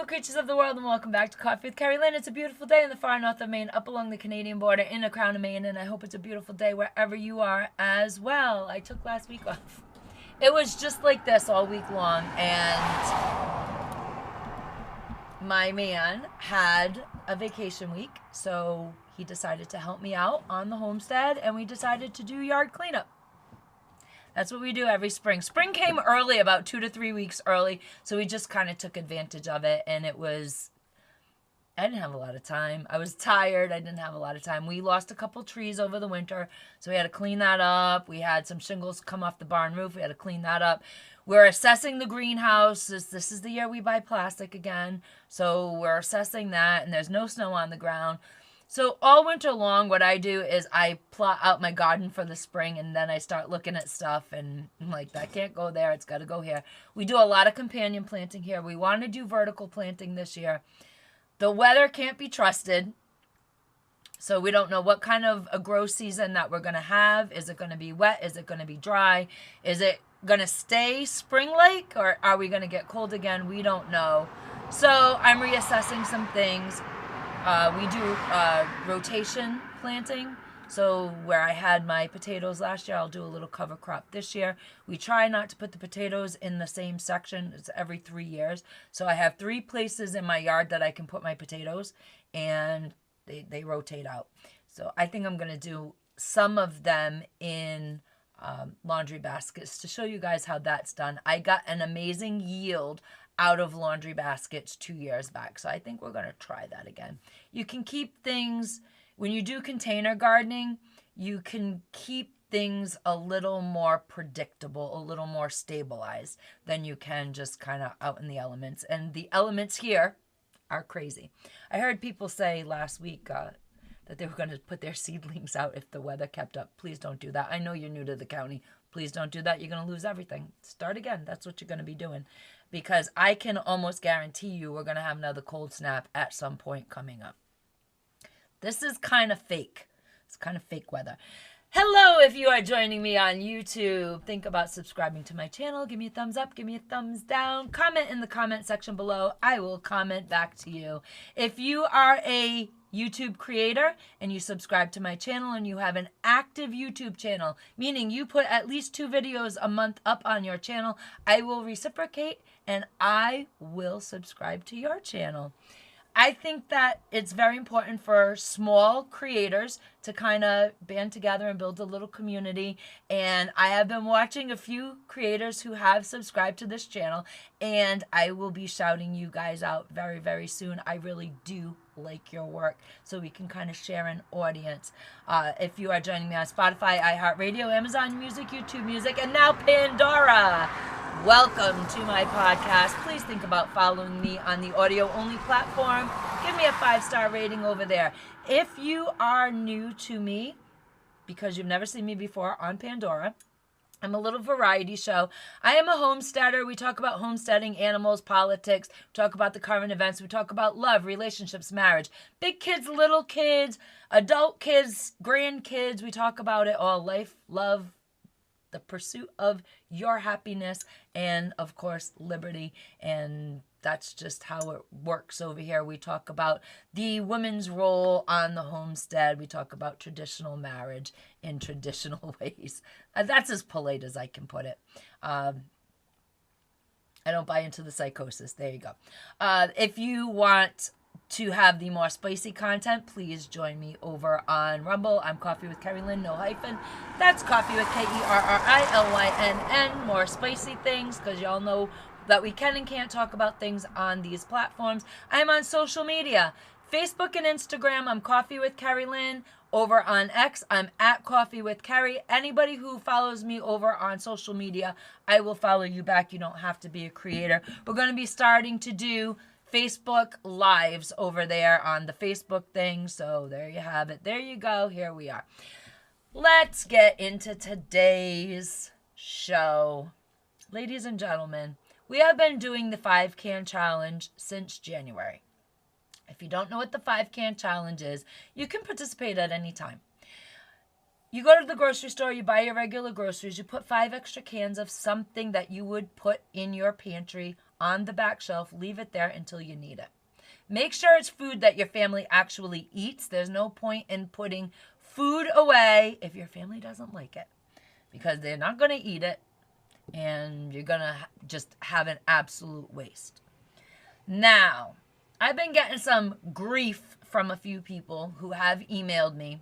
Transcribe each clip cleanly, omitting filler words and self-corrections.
beautiful creatures of the world, and welcome back to Coffee with Kerri-Lynn. It's a beautiful day in the far north of Maine, up along the Canadian border, in the crown of Maine, and I hope it's a beautiful day wherever you are as well. I took last week off. It was just like this all week long, and my man had a vacation week, so he decided to help me out on the homestead, and we decided to do yard cleanup. That's what we do every spring. Spring came early, about 2 to 3 weeks early, so we just kind of took advantage of it, and I didn't have a lot of time. I was tired. I didn't have a lot of time. We lost a couple trees over the winter, so we had to clean that up. We had some shingles come off the barn roof. We had to clean that up. We're assessing the greenhouse. This is the year we buy plastic again, so we're assessing that, and there's no snow on the ground. So all winter long, what I do is I plot out my garden for the spring, and then I start looking at stuff, and I'm like, that can't go there. It's got to go here. We do a lot of companion planting here. We want to do vertical planting this year. The weather can't be trusted, so we don't know what kind of a grow season that we're going to have. Is it going to be wet? Is it going to be dry? Is it going to stay spring-like, or are we going to get cold again? We don't know. So I'm reassessing some things. We do rotation planting. So where I had my potatoes last year, I'll do a little cover crop this year. We try not to put the potatoes in the same section. It's every 3 years. So I have 3 places in my yard that I can put my potatoes, and they rotate out. So I think I'm going to do some of them in laundry baskets to show you guys how that's done. I got an amazing yield out of laundry baskets 2 years back. So I think we're going to try that again. You can keep things, when you do container gardening, you can keep things a little more predictable, a little more stabilized than you can just kind of out in the elements. And the elements here are crazy. I heard people say last week that they were going to put their seedlings out if the weather kept up. Please don't do that. I know you're new to the county. Please don't do that. You're going to lose everything. Start again. That's what you're going to be doing. Because I can almost guarantee you we're going to have another cold snap at some point coming up. This is kind of fake. It's kind of fake weather. Hello, if you are joining me on YouTube. Think about subscribing to my channel. Give me a thumbs up. Give me a thumbs down. Comment in the comment section below. I will comment back to you. If you are a YouTube creator and you subscribe to my channel and you have an active YouTube channel, meaning you put at least 2 videos a month up on your channel, I will reciprocate and I will subscribe to your channel. I think that it's very important for small creators to kind of band together and build a little community. And I have been watching a few creators who have subscribed to this channel, and I will be shouting you guys out very, very soon. I really do like your work, so we can kind of share an audience. If you are joining me on Spotify, iHeartRadio, Amazon Music, YouTube Music, and now Pandora, welcome to my podcast. Please think about following me on the audio-only platform. Give me a 5-star rating over there. If you are new to me, because you've never seen me before on Pandora, I'm a little variety show. I am a homesteader. We talk about homesteading, animals, politics. We talk about the current events. We talk about love, relationships, marriage. Big kids, little kids, adult kids, grandkids. We talk about it all. Life, love, the pursuit of your happiness, and of course, liberty. And that's just how it works over here. We talk about the women's role on the homestead. We talk about traditional marriage in traditional ways. That's as polite as I can put it. I don't buy into the psychosis. There you go. If you want to have the more spicy content, please join me over on Rumble. I'm Coffee with Kerri-Lynn, no hyphen. That's Coffee with Kerrilynn. More spicy things, because y'all know that we can and can't talk about things on these platforms. I'm on social media. Facebook and Instagram, I'm Coffee with Kerri-Lynn. Over on X, I'm at Coffee with Kerri. Anybody who follows me over on social media, I will follow you back. You don't have to be a creator. We're going to be starting to do Facebook Lives over there on the Facebook thing. So there you have it. There you go. Here we are. Let's get into today's show. Ladies and gentlemen, we have been doing the 5-can challenge since January. If you don't know what the 5-can challenge is, you can participate at any time. You go to the grocery store, you buy your regular groceries, you put 5 extra cans of something that you would put in your pantry on the back shelf. Leave it there until you need it. Make sure it's food that your family actually eats. There's no point in putting food away if your family doesn't like it, because they're not going to eat it, and you're going to just have an absolute waste. Now, I've been getting some grief from a few people who have emailed me.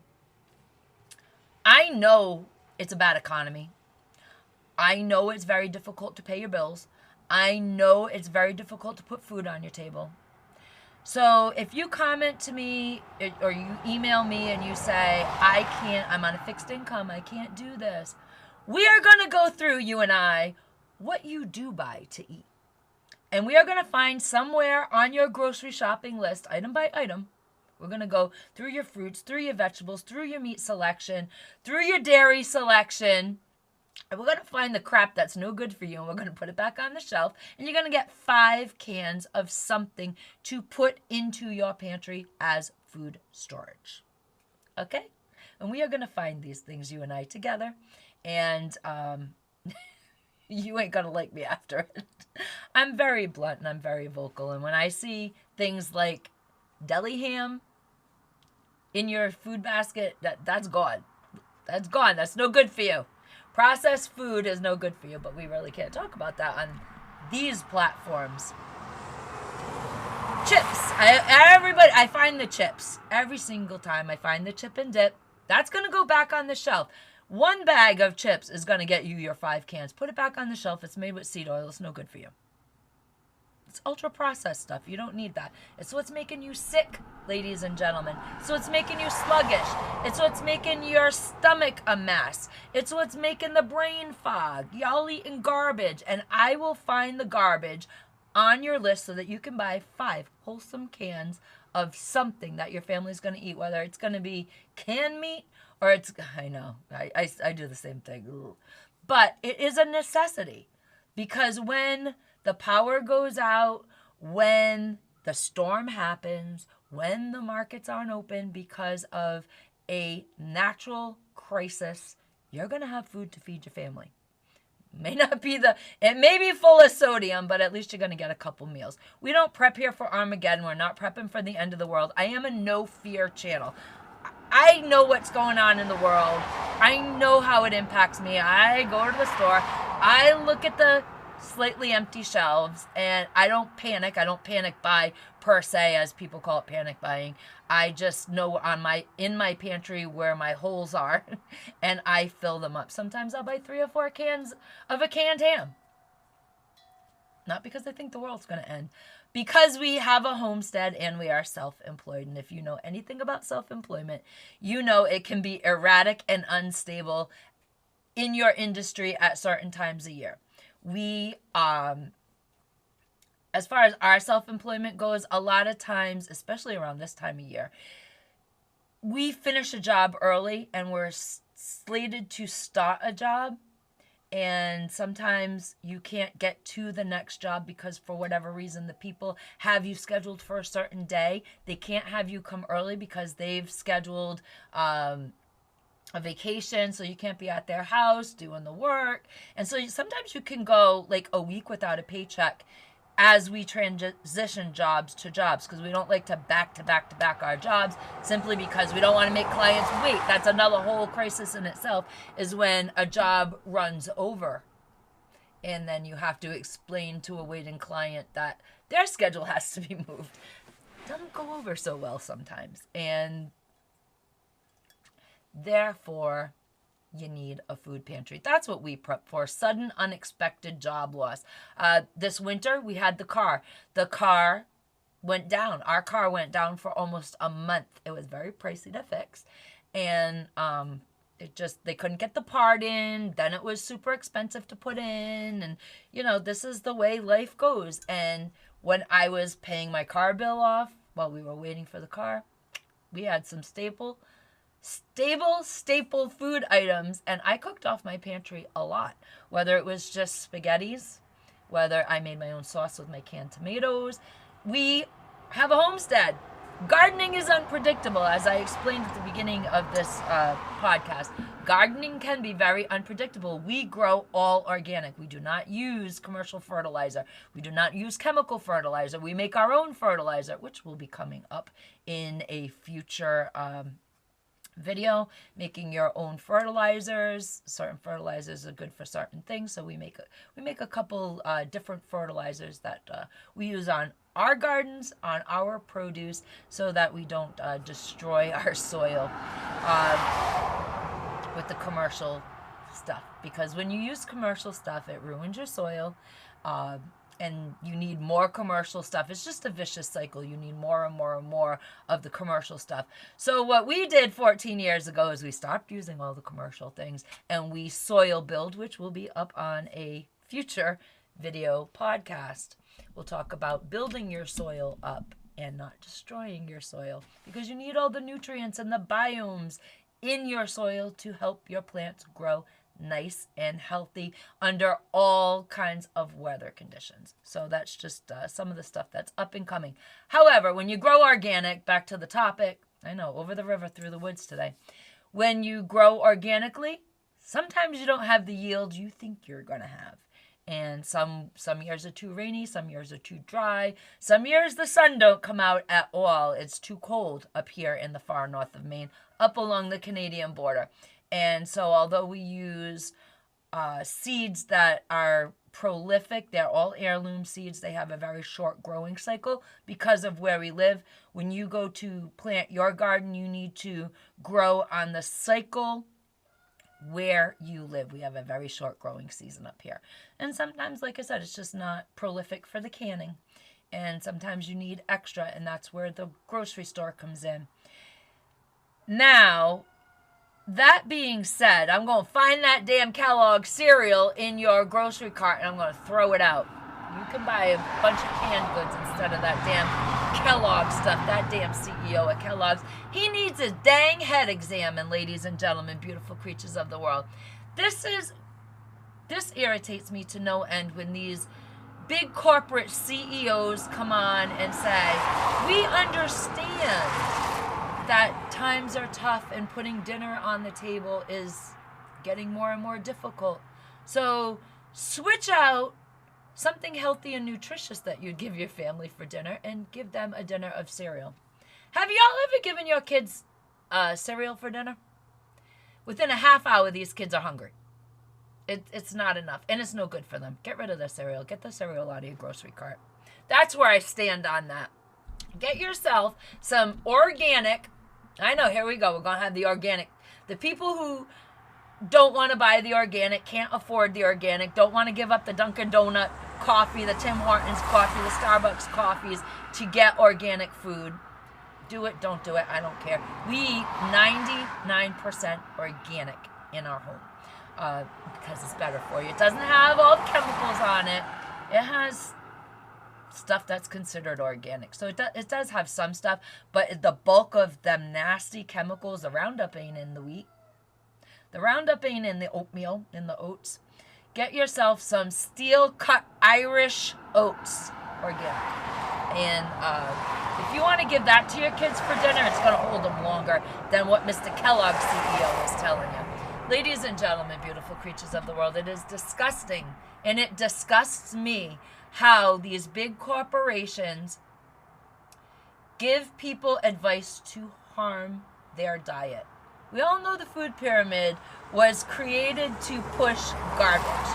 I know it's a bad economy. I know it's very difficult to pay your bills. I know it's very difficult to put food on your table. So if you comment to me or you email me and you say, I can't, I'm on a fixed income, I can't do this, we are going to go through, you and I, what you do buy to eat. And we are going to find somewhere on your grocery shopping list, item by item, we're going to go through your fruits, through your vegetables, through your meat selection, through your dairy selection. And we're going to find the crap that's no good for you, and we're going to put it back on the shelf. And you're going to get 5 cans of something to put into your pantry as food storage. Okay? And we are going to find these things, you and I, together. And you ain't going to like me after it. I'm very blunt and I'm very vocal. And when I see things like deli ham in your food basket, that's gone. That's gone. That's no good for you. Processed food is no good for you, but we really can't talk about that on these platforms. Chips. I find the chips. Every single time I find the chip and dip, that's going to go back on the shelf. 1 bag of chips is going to get you your 5 cans. Put it back on the shelf. It's made with seed oil. It's no good for you. It's ultra-processed stuff. You don't need that. It's what's making you sick, ladies and gentlemen. It's what's making you sluggish. It's what's making your stomach a mess. It's what's making the brain fog. Y'all eating garbage. And I will find the garbage on your list so that you can buy 5 wholesome cans of something that your family's going to eat, whether it's going to be canned meat or it's... I know. I do the same thing. Ooh. But it is a necessity, because when the power goes out, when the storm happens, when the markets aren't open because of a natural crisis, you're going to have food to feed your family. It may be full of sodium, but at least you're going to get a couple meals. We don't prep here for Armageddon. We're not prepping for the end of the world. I am a no fear channel. I know what's going on in the world. I know how it impacts me. I go to the store. I look at the slightly empty shelves, and I don't panic. I don't panic buy per se, as people call it, panic buying. I just know in my pantry where my holes are, and I fill them up. Sometimes I'll buy 3 or 4 cans of a canned ham. Not because I think the world's going to end, because we have a homestead and we are self-employed. And if you know anything about self-employment, you know it can be erratic and unstable in your industry at certain times a year. We, as far as our self-employment goes, a lot of times, especially around this time of year, we finish a job early and we're slated to start a job. And sometimes you can't get to the next job because for whatever reason, the people have you scheduled for a certain day. They can't have you come early because they've scheduled, a vacation, so you can't be at their house doing the work. And so sometimes you can go like a week without a paycheck as we transition jobs to jobs, because we don't like to back our jobs, simply because we don't want to make clients wait. That's another whole crisis in itself, is when a job runs over and then you have to explain to a waiting client that their schedule has to be moved. It doesn't go over so well sometimes, and therefore, you need a food pantry. That's what we prep for. Sudden, unexpected job loss. This winter, we had the car. The car went down. Our car went down for almost a month. It was very pricey to fix. And they couldn't get the part in. Then it was super expensive to put in. And, this is the way life goes. And when I was paying my car bill off while we were waiting for the car, we had some staple food items, and I cooked off my pantry a lot, whether it was just spaghettis, whether I made my own sauce with my canned tomatoes. We have a homestead. Gardening is unpredictable, as I explained at the beginning of this podcast. Gardening can be very unpredictable. We grow all organic. We do not use commercial fertilizer. We do not use chemical fertilizer. We make our own fertilizer, which will be coming up in a future video. Making your own fertilizers. Certain fertilizers are good for certain things, so we make a couple different fertilizers that we use on our gardens, on our produce, so that we don't destroy our soil with the commercial stuff. Because when you use commercial stuff, it ruins your soil, and you need more commercial stuff. It's just a vicious cycle. You need more and more and more of the commercial stuff. So what we did 14 years ago is we stopped using all the commercial things, and we soil build, which will be up on a future video podcast. We'll talk about building your soil up and not destroying your soil, because you need all the nutrients and the biomes in your soil to help your plants grow nice and healthy under all kinds of weather conditions. So that's just some of the stuff that's up and coming. However, when you grow organic, back to the topic, I know, over the river, through the woods today. When you grow organically, sometimes you don't have the yield you think you're going to have. And some years are too rainy, some years are too dry. Some years the sun don't come out at all. It's too cold up here in the far north of Maine, up along the Canadian border. And so although we use seeds that are prolific, they're all heirloom seeds. They have a very short growing cycle because of where we live. When you go to plant your garden, you need to grow on the cycle where you live. We have a very short growing season up here. And sometimes, like I said, it's just not prolific for the canning. And sometimes you need extra, and that's where the grocery store comes in. Now, that being said, I'm going to find that damn Kelloggs cereal in your grocery cart, and I'm going to throw it out. You can buy a bunch of canned goods instead of that damn Kellogg stuff. That damn CEO at Kellogg's, he needs his dang head examined, ladies and gentlemen, beautiful creatures of the world. This irritates me to no end when these big corporate CEOs come on and say, we understand that times are tough and putting dinner on the table is getting more and more difficult. So switch out something healthy and nutritious that you'd give your family for dinner and give them a dinner of cereal. Have y'all ever given your kids cereal for dinner? Within a half hour, these kids are hungry. It's not enough, and it's no good for them. Get rid of the cereal. Get the cereal out of your grocery cart. That's where I stand on that. Get yourself some organic. I know, here we go. We're going to have the organic. The people who don't want to buy the organic, can't afford the organic, don't want to give up the Dunkin' Donut coffee, the Tim Hortons coffee, the Starbucks coffees to get organic food. Do it, don't do it, I don't care. We eat 99% organic in our home because it's better for you. It doesn't have all the chemicals on it. It has stuff that's considered organic. So it does have some stuff, but the bulk of them nasty chemicals, the Roundup ain't in the wheat. The Roundup ain't in the oatmeal, in the oats. Get yourself some steel-cut Irish oats, organic. And if you want to give that to your kids for dinner, it's going to hold them longer than what Mr. Kellogg's CEO is telling you. Ladies and gentlemen, beautiful creatures of the world, it is disgusting, and it disgusts me how these big corporations give people advice to harm their diet. We all know the food pyramid was created to push garbage.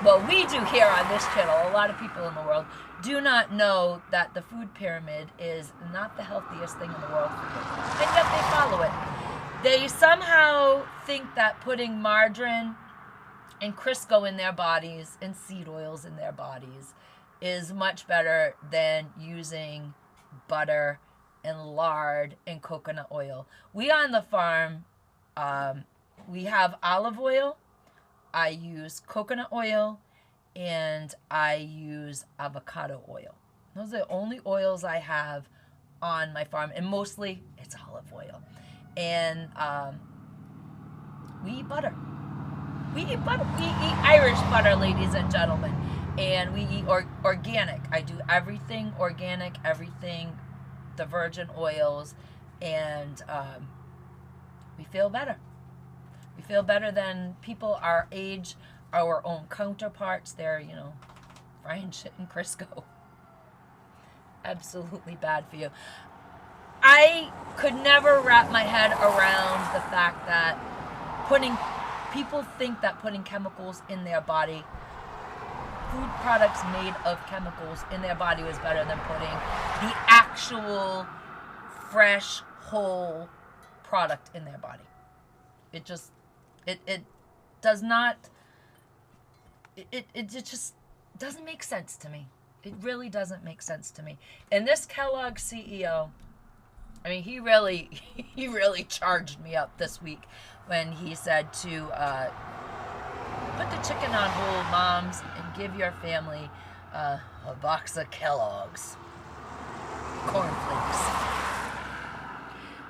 What we do here on this channel, a lot of people in the world do not know that the food pyramid is not the healthiest thing in the world for you. And yet they follow it. They somehow think that putting margarine and Crisco in their bodies and seed oils in their bodies is much better than using butter and lard and coconut oil. We on the farm, we have olive oil. I use coconut oil and I use avocado oil. Those are the only oils I have on my farm, and mostly it's olive oil. And we eat butter. We eat butter. We eat Irish butter, ladies and gentlemen. And we eat organic. I do everything organic, everything the virgin oils, and we feel better. We feel better than people our age, our own counterparts. They're, frying shit in Crisco. Absolutely bad for you. I could never wrap my head around the fact that people think that putting chemicals in their body, food products made of chemicals in their body, was better than putting the actual fresh, whole product in their body. It just, it does not, it just doesn't make sense to me. It really doesn't make sense to me. And this Kellogg CEO, I mean, he really charged me up this week when he said to put the chicken on hold, moms, and give your family a box of Kellogg's cornflakes.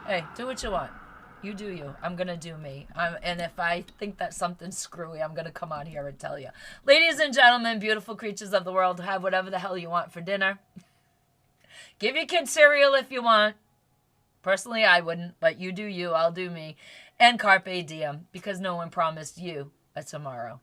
Hey, do what you want. You do you. I'm going to do me. And if I think that something's screwy, I'm going to come on here and tell you. Ladies and gentlemen, beautiful creatures of the world, have whatever the hell you want for dinner. Give your kids cereal if you want. Personally, I wouldn't, but you do you, I'll do me. And carpe diem, because no one promised you a tomorrow.